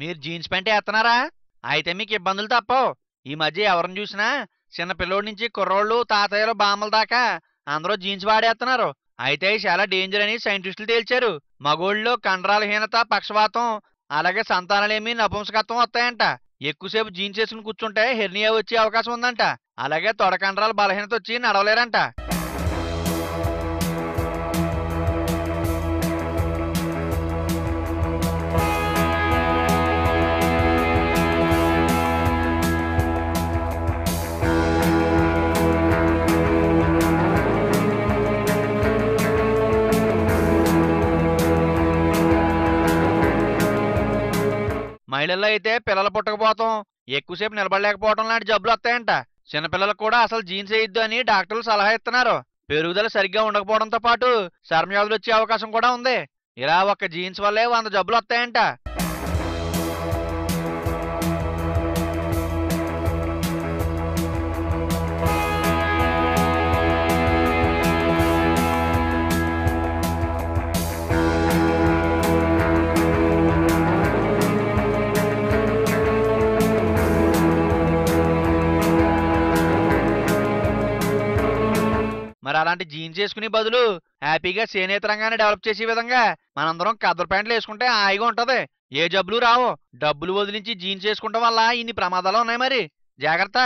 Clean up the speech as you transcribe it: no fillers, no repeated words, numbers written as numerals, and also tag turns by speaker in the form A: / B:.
A: మీరు jeans pant వేస్తున్నారా? అయితే మీకు ఇబ్బందులు తప్పవు. ఈ మధ్య ఎవరిని చూసినా చిన్న పిల్లోడి నుంచి కుర్రోళ్ళు, తాతయ్యలు, బామ్మల దాకా అందరూ జీన్స్ వాడేస్తున్నారు. అయితే చాలా డేంజర్ అని సైంటిస్టులు తేల్చారు. మగోళ్ళలో కండరాలహీనత, పక్షవాతం, అలాగే సంతానలేమి, నపుంసకత్వం వస్తాయంట. ఎక్కువసేపు జీన్స్ వేసుకుని కూర్చుంటే హెర్నియా వచ్చే అవకాశం ఉందంట. అలాగే తొడ కండరాల బలహీనత వచ్చి నడవలేరంట. మహిళల్లో అయితే పిల్లలు పుట్టకపోవటం, ఎక్కువసేపు నిలబడలేకపోవడం లాంటి జబ్బులు వస్తాయంట. చిన్నపిల్లలకు కూడా అసలు జీన్స్ వేయొద్దు అని డాక్టర్లు సలహా ఇస్తున్నారు. పెరుగుదల సరిగ్గా ఉండకపోవడంతో పాటు చర్మవ్యాధులు వచ్చే అవకాశం కూడా ఉంది. ఇలా ఒక్క జీన్స్ వల్లే 100 జబ్బులు వస్తాయంట. మరి అలాంటి జీన్స్ వేసుకునే బదులు హ్యాపీగా చేనేత రంగాన్ని డెవలప్ చేసే విధంగా మనందరం కద్దరు ప్యాంట్లు వేసుకుంటే హాయిగా ఉంటది. ఏ జబ్బులు రావు. డబ్బులు వదిలించి జీన్స్ వేసుకోవడం వల్ల ఇన్ని ప్రమాదాలు ఉన్నాయి. మరి జాగ్రత్త.